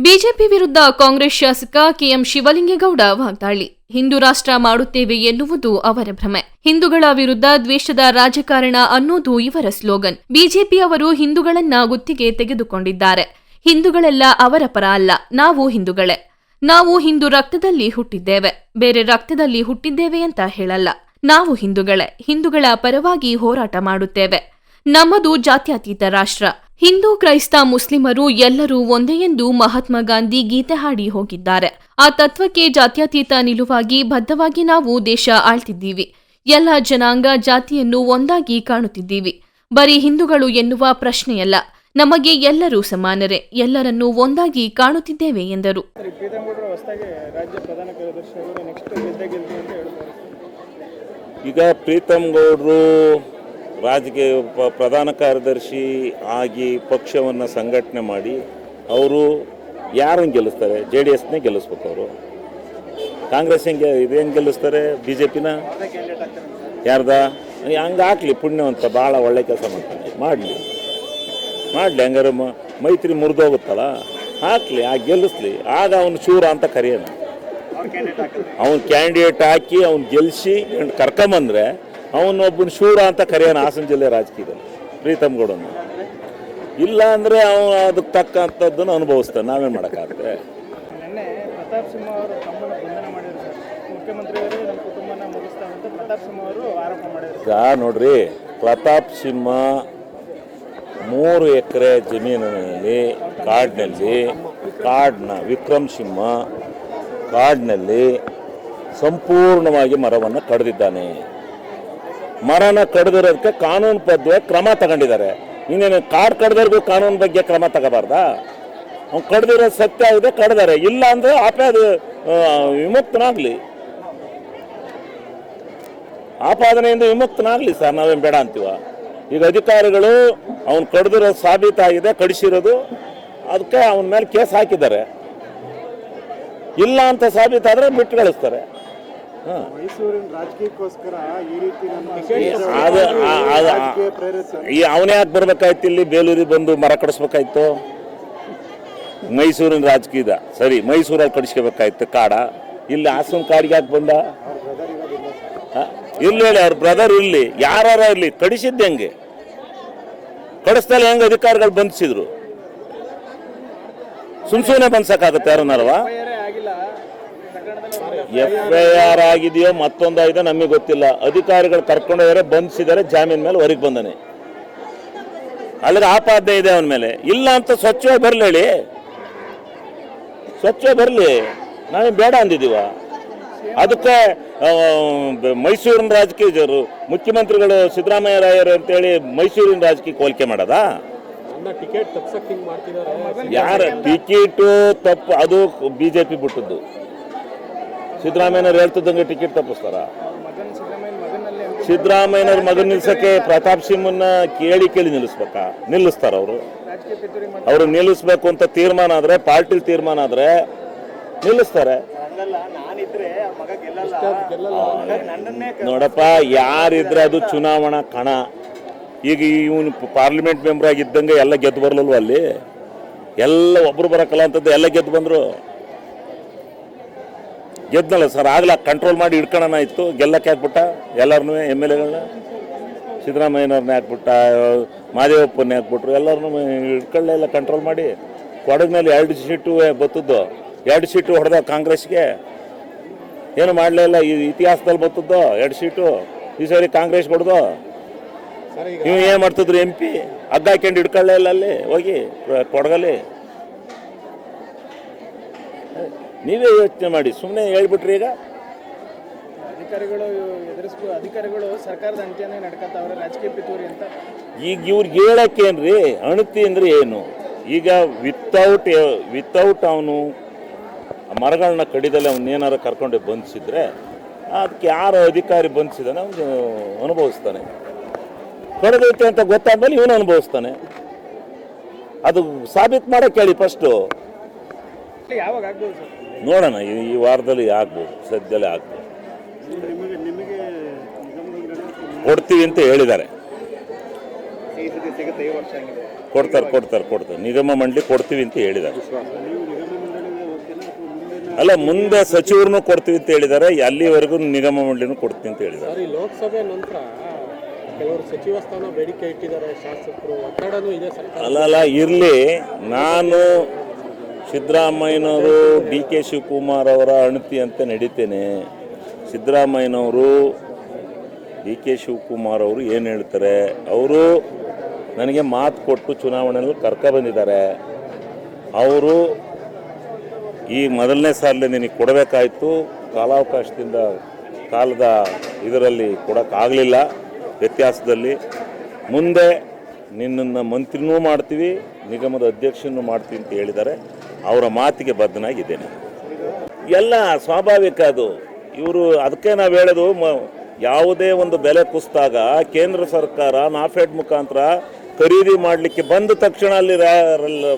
BJP ವಿರುದ್ಧ ಕಾಂಗ್ರೆಸ್ ಶಾಸಕ KM Shivalingegowda ವಾಗ್ದಾಳಿ. ಹಿಂದೂ ರಾಷ್ಟ್ರ ಮಾಡುತ್ತೇವೆ ಎನ್ನುವುದು ಅವರ ಭ್ರಮೆ. ಹಿಂದೂಗಳ ವಿರುದ್ಧ ದ್ವೇಷದ ರಾಜಕಾರಣ ಅನ್ನೋದು ಇವರ ಸ್ಲೋಗನ್. ಬಿಜೆಪಿ ಅವರು ಹಿಂದೂಗಳನ್ನ ಗುತ್ತಿಗೆ ತೆಗೆದುಕೊಂಡಿದ್ದಾರೆ. ಹಿಂದೂಗಳೆಲ್ಲ ಅವರ ಪರ ಅಲ್ಲ, ನಾವು ಹಿಂದೂಗಳೇ. ನಾವು ಹಿಂದೂ ರಕ್ತದಲ್ಲಿ ಹುಟ್ಟಿದ್ದೇವೆ, ಬೇರೆ ರಕ್ತದಲ್ಲಿ ಹುಟ್ಟಿದ್ದೇವೆ ಅಂತ ಹೇಳಲ್ಲ. ನಾವು ಹಿಂದೂಗಳೇ, ಹಿಂದೂಗಳ ಪರವಾಗಿ ಹೋರಾಟ ಮಾಡುತ್ತೇವೆ. ನಮ್ಮದು ಜಾತ್ಯತೀತ ರಾಷ್ಟ್ರ. ಹಿಂದೂ, ಕ್ರೈಸ್ತ, ಮುಸ್ಲಿಮರು ಎಲ್ಲರೂ ಒಂದೇ ಎಂದು ಮಹಾತ್ಮ ಗಾಂಧಿ ಗೀತೆ ಹಾಡಿ ಹೋಗಿದ್ದಾರೆ. ಆ ತತ್ವಕ್ಕೆ ಜಾತ್ಯತೀತ ನಿಲುವಾಗಿ ಬದ್ಧವಾಗಿ ನಾವು ದೇಶ ಆಳ್ತಿದ್ದೀವಿ. ಎಲ್ಲ ಜನಾಂಗ ಜಾತಿಯನ್ನು ಒಂದಾಗಿ ಕಾಣುತ್ತಿದ್ದೀವಿ. ಬರೀ ಹಿಂದೂಗಳು ಎನ್ನುವ ಪ್ರಶ್ನೆಯಲ್ಲ, ನಮಗೆ ಎಲ್ಲರೂ ಸಮಾನರೇ, ಎಲ್ಲರನ್ನೂ ಒಂದಾಗಿ ಕಾಣುತ್ತಿದ್ದೇವೆ ಎಂದರು. ಈಗ ಪ್ರೀತಮ್ ಗೌಡರು ರಾಜಕೀಯ ಪ್ರಧಾನ ಕಾರ್ಯದರ್ಶಿ ಆಗಿ ಪಕ್ಷವನ್ನು ಸಂಘಟನೆ ಮಾಡಿ ಅವರು ಯಾರನ್ನು ಗೆಲ್ಲಿಸ್ತಾರೆ? JDSನೇ ಗೆಲ್ಲಿಸ್ಬೇಕು. ಅವರು ಕಾಂಗ್ರೆಸ್ ಇದೇನು ಗೆಲ್ಲಿಸ್ತಾರೆ? BJPನ ಯಾರ್ದ? ಹಂಗೆ ಹಾಕ್ಲಿ, ಪುಣ್ಯವಂತ ಭಾಳ ಒಳ್ಳೆ ಕೆಲಸ ಮಾಡ್ತಾನೆ, ಮಾಡಲಿ ಹಂಗಾರೆ ಮೈತ್ರಿ ಮುರಿದೋಗುತ್ತಲ್ಲ, ಹಾಕ್ಲಿ, ಗೆಲ್ಲಿಸ್ಲಿ. ಆಗ ಅವನು ಶೂರ ಅಂತ ಕರೆಯೋಣ. ಅವನು ಕ್ಯಾಂಡಿಡೇಟ್ ಹಾಕಿ ಅವ್ನು ಗೆಲ್ಲಿಸಿ ಕರ್ಕೊಂಬಂದ್ರೆ ಅವನೊಬ್ಬನ ಶೂರ ಅಂತ ಕರೆಯೋಣ ಹಾಸನ ಜಿಲ್ಲೆ ರಾಜಕೀಯದಲ್ಲಿ ಪ್ರೀತಮ್ ಗೌಡನ್ನು. ಇಲ್ಲ ಅಂದರೆ ಅವನು ಅದಕ್ಕೆ ತಕ್ಕಂಥದ್ದನ್ನು ಅನುಭವಿಸ್ತಾನೆ, ನಾವೇನು ಮಾಡೋಕ್ಕಾಗುತ್ತೆ? ನಿನ್ನೆ ಪ್ರತಾಪ್ ಸಿಂಹ ಅವರು ತಮ್ಮನ್ನು ಬಂಧನ ಮಾಡಿದ್ರು ಸರ್. ಮುಖ್ಯಮಂತ್ರಿಯವರೇ ನಮ್ಮ ಕುಟುಂಬನ ಮುಗಿಸ್ತಾರೆ ಅಂತ ಪ್ರತಾಪ್ ಸಿಂಹ ಅವರು ಆರೋಪ ಮಾಡಿದ್ರು. ಈಗ ನೋಡ್ರಿ, ಪ್ರತಾಪ್ ಸಿಂಹ 3 ಎಕರೆ ಜಮೀನಿನಲ್ಲಿ ಕಾಡಿನ ವಿಕ್ರಮ್ ಸಿಂಹ ಕಾಡಿನಲ್ಲಿ ಸಂಪೂರ್ಣವಾಗಿ ಮರವನ್ನು ಕಡಿದಿದ್ದಾನೆ. ಮರನ ಕಡಿದಿರೋದಕ್ಕೆ ಕಾನೂನುಬದ್ಧವಾಗಿ ಕ್ರಮ ತಗೊಂಡಿದ್ದಾರೆ. ಇನ್ನೇನು ಕಾಡು ಕಡ್ದವ್ರಿಗೂ ಕಾನೂನು ಬಗ್ಗೆ ಕ್ರಮ ತಗೋಬಾರ್ದಾ? ಅವ್ನು ಕಡ್ದಿರೋದು ಸತ್ಯ ಇದೆ, ಕಡ್ದಾರೆ. ಇಲ್ಲ ಅಂದರೆ ಅದು ವಿಮುಕ್ತನಾಗಲಿ, ಆಪಾದನೆಯಿಂದ ವಿಮುಕ್ತನಾಗಲಿ ಸರ್, ನಾವೇನು ಬೇಡ ಅಂತೀವ. ಈಗ ಅಧಿಕಾರಿಗಳು ಅವ್ನು ಕಡ್ದಿರೋದು ಸಾಬೀತಾಗಿದೆ, ಕಡಿಸಿರೋದು, ಅದಕ್ಕೆ ಅವನ ಮೇಲೆ ಕೇಸ್ ಹಾಕಿದ್ದಾರೆ. ಇಲ್ಲ ಅಂತ ಸಾಬೀತಾದರೆ ಬಿಟ್ಟು ಕಳಿಸ್ತಾರೆ. ಮೈಸೂರಿನ ರಾಜಕೀಯಕ್ಕೋಸ್ಕರ ಈ ರೀತಿ ಅವನೇ ಯಾಕೆ ಬರ್ಬೇಕಾಯ್ತು? ಇಲ್ಲಿ ಬೇಲೂರಿಗೆ ಬಂದು ಮರ ಕಡಿಸ್ಬೇಕಾಯ್ತು? ಮೈಸೂರಿನ ರಾಜಕೀಯದ ಸರಿ, ಮೈಸೂರಲ್ಲಿ ಕಡಿಸ್ಕೋಬೇಕಾಯ್ತು ಕಾಡ. ಇಲ್ಲಿ ಹಾಸನ ಕಾಡಿಗೆ ಯಾಕೆ ಬಂದ? ಇಲ್ಲಿ ಹೇಳಿ, ಅವ್ರ ಬ್ರದರ್ ಇಲ್ಲಿ ಯಾರ ಇರಲಿ, ಕಡಿಸಿದ್ದೆ ಹೆಂಗೆ? ಕಡಿಸ್ದಲ್ಲ ಹೆಂಗೆ ಅಧಿಕಾರಿಗಳು ಬಂಧಿಸಿದ್ರು? ಸುಮ್ಸುನೆ ಬಂದ್ಸಕ್ಕಾಗುತ್ತೆ ಯಾರನ್ನಾರವ? FIR ಆಗಿದೆಯೋ ಮತ್ತೊಂದು ಆಗಿದೆ ನಮಗೆ ಗೊತ್ತಿಲ್ಲ. ಅಧಿಕಾರಿಗಳು ಕರ್ಕೊಂಡೋದ್ರೆ ಬಂಧಿಸಿದ್ದಾರೆ, ಜಾಮೀನ್ ಮೇಲೆ ಹೊರಗೆ ಬಂದಾನೆ. ಅಲ್ಲಿಗೆ ಆಪಾದನೆ ಇದೆ ಅವನ ಮೇಲೆ. ಇಲ್ಲ ಅಂತ ಸ್ವಚ್ಛವಾಗಿ ಬರಲಿ, ಹೇಳಿ, ಸ್ವಚ್ಛವಾಗಿ ಬರಲಿ, ನಾವೇ ಬೇಡ ಅಂದಿದ್ದೀವ. ಅದಕ್ಕೆ ಮೈಸೂರಿನ ರಾಜಕೀಯರು ಮುಖ್ಯಮಂತ್ರಿಗಳು ಸಿದ್ದರಾಮಯ್ಯ ರಾಯರು ಅಂತೇಳಿ ಮೈಸೂರಿನ ರಾಜಕೀಯಕ್ಕೆ ಹೋಲಿಕೆ ಮಾಡೋದಾ? ಯಾರ ಟಿಕೆಟು ತಪ್ಪು? ಅದು BJP ಬಿಟ್ಟದ್ದು. ಸಿದ್ದರಾಮಯ್ಯನವ್ರು ಹೇಳ್ತಿದ್ದಂಗೆ ಟಿಕೆಟ್ ತಪ್ಪಿಸ್ತಾರ? ಸಿದ್ದರಾಮಯ್ಯನವ್ರ ಮಗನ ನಿಲ್ಸಕ್ಕೆ ಪ್ರತಾಪ್ ಸಿಂಹನ್ನ ಕೇಳಿ ನಿಲ್ಲಿಸ್ತಾರ? ಅವರು ನಿಲ್ಲಿಸ್ಬೇಕು ಅಂತ ತೀರ್ಮಾನ ಆದ್ರೆ, ಪಾರ್ಟಿ ತೀರ್ಮಾನ ಆದ್ರೆ ನಿಲ್ಲಿಸ್ತಾರೆ. ನೋಡಪ್ಪ, ಯಾರಿದ್ರೆ ಅದು ಚುನಾವಣಾ ಕಣ. ಈಗ ಇವನು ಪಾರ್ಲಿಮೆಂಟ್ ಮೆಂಬರ್ ಆಗಿದ್ದಂಗೆ ಎಲ್ಲ ಗೆದ್ದು ಬರ್ಲಲ್ವ? ಅಲ್ಲಿ ಎಲ್ಲ ಒಬ್ರು ಬರಕಲ್ಲ ಅಂತದ್ದು ಎಲ್ಲ ಗೆದ್ದು ಬಂದ್ರು. ಗೆದ್ದಲ್ಲ ಸರ್, ಆಗ್ಲ ಕಂಟ್ರೋಲ್ ಮಾಡಿ ಹಿಡ್ಕೊಳ್ಳೋಣ ಇತ್ತು. ಗೆಲ್ಲಕ್ಕೆ ಹಾಕ್ಬಿಟ್ಟ ಎಲ್ಲರನ್ನೂ, MLAಗಳನ್ನ. ಸಿದ್ದರಾಮಯ್ಯನವ್ರನ್ನೇ ಹಾಕ್ಬಿಟ್ಟ, ಮಾದೇವಪ್ಪನ್ನೇ ಹಾಕ್ಬಿಟ್ರು, ಎಲ್ಲರನ್ನೂ ಹಿಡ್ಕೊಳ್ಳೆಲ್ಲ ಕಂಟ್ರೋಲ್ ಮಾಡಿ. ಕೊಡಗಿನಲ್ಲಿ 2 ಸೀಟು ಬತ್ತದ್ದು, 2 ಸೀಟು ಹೊಡೆದ ಕಾಂಗ್ರೆಸ್ಗೆ. ಏನು ಮಾಡಲೇ ಇಲ್ಲ. ಈ ಇತಿಹಾಸದಲ್ಲಿ ಬತ್ತದ್ದು 2 ಸೀಟು. ಈ ಸಾರಿ ಕಾಂಗ್ರೆಸ್ ಹೊಡೆದು ನೀವು ಏನು ಮಾಡ್ತಿದ್ರು? MP ಹಗ್ಗ ಹಾಕೊಂಡು ಹಿಡ್ಕೊಳ್ಳೇ ಇಲ್ಲ ಅಲ್ಲಿ ಹೋಗಿ ಕೊಡಗಲ್ಲಿ. ನೀವೇ ಯೋಚನೆ ಮಾಡಿ, ಸುಮ್ಮನೆ ಹೇಳ್ಬಿಟ್ರಿ. ಈಗ ಅಧಿಕಾರಿಗಳು ಸರ್ಕಾರದ ಅಂತ್ಯನೇ ನಡ್ಕತ್ತವ್ರೆ, ರಾಜಕೀಯ ಪಿತೂರಿ ಅಂತ. ಈಗ ಇವ್ರಿಗೆ ಹೇಳಕ್ಕೇನ್ರಿ? ಅಣತಿ ಅಂದ್ರೆ ಏನು? ಈಗ ವಿತೌಟ್ ಅವನು ಮರಗಳನ್ನ ಕಡಿದಲ್ಲಿ ಅವನ್ನೇನಾರು ಕರ್ಕೊಂಡು ಬಂಧಿಸಿದ್ರೆ ಅದಕ್ಕೆ ಯಾರು ಅಧಿಕಾರಿ ಬಂಧಿಸಿದಾನೆ ಅವನು ಅನುಭವಿಸ್ತಾನೆ. ಕಡಿದೈತೆ ಅಂತ ಗೊತ್ತಾದ್ಮೇಲೆ ಇವನು ಅನುಭವಿಸ್ತಾನೆ. ಅದು ಸಾಬೀತು ಮಾಡಕ್ಕೆ ಹೇಳಿ ಫಸ್ಟು. ಯಾವಾಗ ಆಗ್ಬೋದು ಸರ್? ನೋಡೋಣ, ಈ ವಾರದಲ್ಲಿ ಆಗ್ಬೋದು, ಸದ್ಯದಲ್ಲೇ ಆಗ್ಬೋದು. ಕೊಡ್ತೀವಿ ಅಂತ ಹೇಳಿದ್ದಾರೆ. ಕೊಡ್ತಾರೆ. ನಿಗಮ ಮಂಡಳಿ ಕೊಡ್ತೀವಿ ಅಂತ ಹೇಳಿದ್ದಾರೆ. ಅಲ್ಲ, ಮುಂದೆ ಸಚಿವರನ್ನು ಕೊಡ್ತೀವಿ ಅಂತ ಹೇಳಿದ್ದಾರೆ, ಅಲ್ಲಿವರೆಗೂ ನಿಗಮ ಮಂಡಳಿನೂ ಕೊಡ್ತೀನಿ ಅಂತ ಹೇಳಿದ್ದಾರೆ. ಸರ್, ಈ ಲೋಕಸಭೆ ನಂತರ ಕೆಲವರು ಸಚಿವ ಸ್ಥಾನ ಬೇಡಿಕೆ ಇಟ್ಟಿದ್ದಾರೆ, ಶಾಸಕರು ಒತ್ತಡನೂ ಇದೆ ಸರ್ಕಾರ. ಅಲ್ಲ ಇರಲಿ, ನಾನು ಸಿದ್ದರಾಮಯ್ಯನವರು ಡಿ ಕೆ ಶಿವಕುಮಾರ್ ಅವರ ಅಣತಿ ಅಂತ ನಡೀತೇನೆ. ಸಿದ್ದರಾಮಯ್ಯನವರು ಡಿ ಕೆ ಶಿವಕುಮಾರ್ ಅವರು ಏನು ಹೇಳ್ತಾರೆ, ಅವರು ನನಗೆ ಮಾತು ಕೊಟ್ಟು ಚುನಾವಣೆಯಲ್ಲಿ ಬಂದಿದ್ದಾರೆ. ಅವರು ಈ ಮೊದಲನೇ ಸಾಲ ನಿನಗೆ ಕೊಡಬೇಕಾಯಿತು, ಕಾಲದ ಇದರಲ್ಲಿ ಕೊಡೋಕ್ಕಾಗಲಿಲ್ಲ, ವ್ಯತ್ಯಾಸದಲ್ಲಿ. ಮುಂದೆ ನಿನ್ನನ್ನು ಮಂತ್ರಿನೂ ಮಾಡ್ತೀವಿ, ನಿಗಮದ ಅಧ್ಯಕ್ಷನೂ ಮಾಡ್ತೀವಿ ಅಂತ ಹೇಳಿದ್ದಾರೆ. ಅವರ ಮಾತಿಗೆ ಬದ್ಧನಾಗಿದ್ದೇನೆ. ಎಲ್ಲ ಸ್ವಾಭಾವಿಕ ಅದು. ಇವರು ಅದಕ್ಕೆ ನಾವು ಹೇಳೋದು, ಯಾವುದೇ ಒಂದು ಬೆಲೆ ಕುಸಿದಾಗ ಕೇಂದ್ರ ಸರ್ಕಾರ ನಾಫೆಡ್ ಮುಖಾಂತರ ಖರೀದಿ ಮಾಡಲಿಕ್ಕೆ ಬಂದ ತಕ್ಷಣ ಅಲ್ಲಿ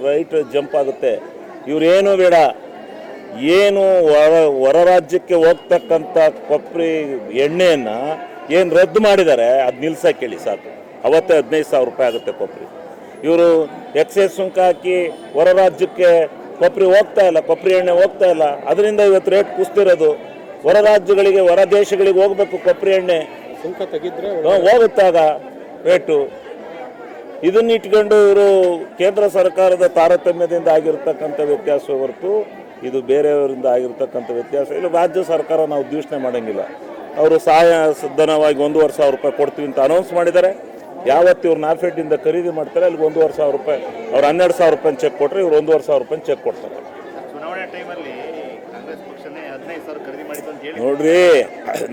ರೈಟ್ ಜಂಪ್ ಆಗುತ್ತೆ. ಇವರೇನು ಬೇಡ, ಏನು ಹೊರ ರಾಜ್ಯಕ್ಕೆ ಹೋಗ್ತಕ್ಕಂಥ ಕೊಬ್ಬರಿ ಎಣ್ಣೆಯನ್ನು ಏನು ರದ್ದು ಮಾಡಿದ್ದಾರೆ ಅದು ನಿಲ್ಸಕ್ಕೆ ಹೇಳಿ ಸಾಕು. ಅವತ್ತೇ 15,000 ರೂಪಾಯಿ ಆಗುತ್ತೆ ಕೊಬ್ಬರಿ. ಇವರು ಎಕ್ಸೈಸ್ ಸುಂಕ ಹಾಕಿ ಹೊರ ರಾಜ್ಯಕ್ಕೆ ಕೊಬ್ಬರಿ ಹೋಗ್ತಾ ಇಲ್ಲ, ಕೊಬ್ಬರಿ ಎಣ್ಣೆ ಹೋಗ್ತಾ ಇಲ್ಲ. ಅದರಿಂದ ಇವತ್ತು ರೇಟ್ ಕುಸ್ತಿರೋದು. ಹೊರ ರಾಜ್ಯಗಳಿಗೆ, ಹೊರ ದೇಶಗಳಿಗೆ ಹೋಗಬೇಕು ಕೊಬ್ಬರಿ ಎಣ್ಣೆ, ಸುಂಕ ತೆಗಿದ್ರೆ ಹೋಗುತ್ತಾಗ ರೇಟು. ಇದನ್ನ ಇಟ್ಕೊಂಡು ಇವರು ಕೇಂದ್ರ ಸರ್ಕಾರದ ತಾರತಮ್ಯದಿಂದ ಆಗಿರ್ತಕ್ಕಂಥ ವ್ಯತ್ಯಾಸ ಹೊರತು ಇದು ಬೇರೆಯವರಿಂದ ಆಗಿರ್ತಕ್ಕಂಥ ವ್ಯತ್ಯಾಸ ಇಲ್ಲ. ರಾಜ್ಯ ಸರ್ಕಾರ ನಾವು ದೂಷಣೆ ಮಾಡೋಂಗಿಲ್ಲ. ಅವರು ಸಹಾಯ ಧನವಾಗಿ 1,500,000 ರೂಪಾಯಿ ಕೊಡ್ತೀವಿ ಅಂತ ಅನೌನ್ಸ್ ಮಾಡಿದ್ದಾರೆ. ಯಾವತ್ತು ಇವ್ರು ನಾಫೆಡ್ಡಿಂದ ಖರೀದಿ ಮಾಡ್ತಾರೆ ಅಲ್ಲಿಗೆ 1,500,000 ರೂಪಾಯಿ, ಅವ್ರು 12,000 ರೂಪಾಯಿ ಚೆಕ್ ಕೊಟ್ಟರೆ ಇವ್ರು 1,500,000 ರೂಪಾಯಿ ಚೆಕ್ ಕೊಡ್ತಾರೆ. ಚುನಾವಣೆ ಟೈಮಲ್ಲಿ ಕಾಂಗ್ರೆಸ್ ಪಕ್ಷನೇ 15,000 ಖರೀದಿ ಮಾಡಿದ್ದು ಅಂತ ಹೇಳಿ ನೋಡ್ರಿ,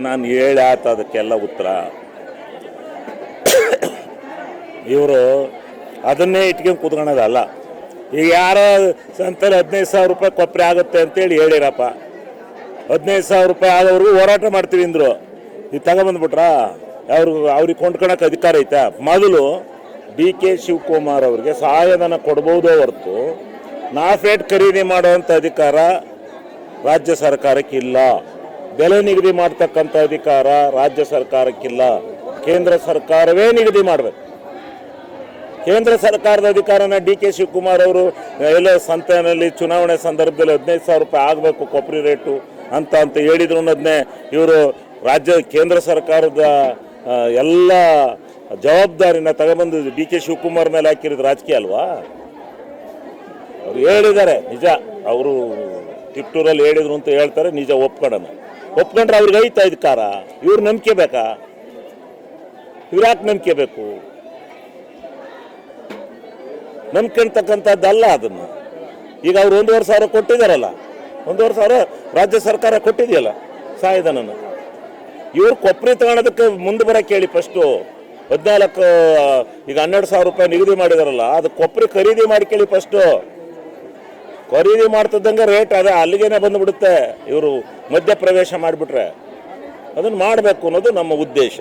ನಾನು ಹೇಳಿ ಆತ ಅದಕ್ಕೆಲ್ಲ ಉತ್ತರ. ಇವರು ಅದನ್ನೇ ಇಟ್ಕೊಂಡು ಕೂತ್ಕೊಳ್ಳೋದಲ್ಲ. ಈಗ ಯಾರೋ ಸಂತಲ್ಲಿ 15,000 ರೂಪಾಯಿ ಕೊಬ್ಬರಿ ಆಗುತ್ತೆ ಅಂತೇಳಿ ಹೇಳಿರಪ್ಪ, 15,000 ರೂಪಾಯಿ ಆಗೋವ್ರಿಗೂ ಹೋರಾಟ ಮಾಡ್ತೀವಿ ಅಂದರು. ಈಗ ತಗೊಬಂದ್ಬಿಟ್ರಾ? ಅವ್ರಿಗೆ ಕೊಂಡ್ಕೊಳಕ್ಕೆ ಅಧಿಕಾರ ಐತಾ? ಮೊದಲು ಡಿ ಕೆ ಶಿವಕುಮಾರ್ ಅವರಿಗೆ ಸಹಾಯಧನ ಕೊಡ್ಬೋದೇ ಹೊರತು ನಾಫೆಡ್ ಖರೀದಿ ಮಾಡುವಂಥ ಅಧಿಕಾರ ರಾಜ್ಯ ಸರ್ಕಾರಕ್ಕಿಲ್ಲ. ಬೆಲೆ ನಿಗದಿ ಮಾಡ್ತಕ್ಕಂಥ ಅಧಿಕಾರ ರಾಜ್ಯ ಸರ್ಕಾರಕ್ಕಿಲ್ಲ. ಕೇಂದ್ರ ಸರ್ಕಾರವೇ ನಿಗದಿ ಮಾಡಬೇಕು. ಕೇಂದ್ರ ಸರ್ಕಾರದ ಅಧಿಕಾರನ ಡಿ ಕೆ ಶಿವಕುಮಾರ್ ಅವರು ಎಲ್ಲ ಸಂತೆಯಲ್ಲಿ ಚುನಾವಣೆ ಸಂದರ್ಭದಲ್ಲಿ 15,000 ರೂಪಾಯಿ ಆಗಬೇಕು ಕೊಬ್ಬರಿ ರೇಟು ಅಂತ ಹೇಳಿದ್ರು ಅನ್ನೋದನ್ನೇ ಇವರು ಕೇಂದ್ರ ಸರ್ಕಾರದ ಎಲ್ಲ ಜವಾಬ್ದಾರಿನ ತಗೊಬಂದು ಡಿ ಕೆ ಶಿವಕುಮಾರ್ ಮೇಲೆ ಹಾಕಿರೋದು ರಾಜಕೀಯ ಅಲ್ವಾ? ಅವ್ರು ಹೇಳಿದ್ದಾರೆ ನಿಜ, ಅವರು ತಿಪ್ಟೂರಲ್ಲಿ ಹೇಳಿದ್ರು ಅಂತ ಹೇಳ್ತಾರೆ, ನಿಜ ಒಪ್ಕೊಂಡ್ರೆ ಅವ್ರಿಗೆ ಐತಾ ಅಧಿಕಾರ? ಇವ್ರು ನಂಬಿಕೆ ಬೇಕಾ? ಇವ್ರು ಯಾಕೆ ನಂಬಿಕೆ ಬೇಕು? ನಂಬ್ಕೊಂತಕ್ಕಂಥದ್ದಲ್ಲ ಅದನ್ನು. ಈಗ ಅವ್ರು 1,500,000 ಕೊಟ್ಟಿದ್ದಾರಲ್ಲ, 1,500,000 ರಾಜ್ಯ ಸರ್ಕಾರ ಕೊಟ್ಟಿದೆಯಲ್ಲ ಸಹಾಯಧನನ. ಇವ್ರು ಕೊಬ್ಬರಿ ತಗೊಳೋದಕ್ಕೆ ಮುಂದೆ ಬರೋಕ್ಕೆ ಹೇಳಿ ಫಸ್ಟು. 14 ಈಗ 12,000 ರೂಪಾಯಿ ನಿಗದಿ ಮಾಡಿದಾರಲ್ಲ, ಅದು ಕೊಬ್ಬರಿ ಖರೀದಿ ಮಾಡಿ ಕೇಳಿ ಫಸ್ಟು. ಖರೀದಿ ಮಾಡ್ತಿದ್ದಂಗೆ ರೇಟ್ ಅದೇ ಅಲ್ಲಿಗೇನೆ ಬಂದುಬಿಡುತ್ತೆ. ಇವರು ಮಧ್ಯ ಪ್ರವೇಶ ಮಾಡಿಬಿಟ್ರೆ ಅದನ್ನು ಮಾಡಬೇಕು ಅನ್ನೋದು ನಮ್ಮ ಉದ್ದೇಶ.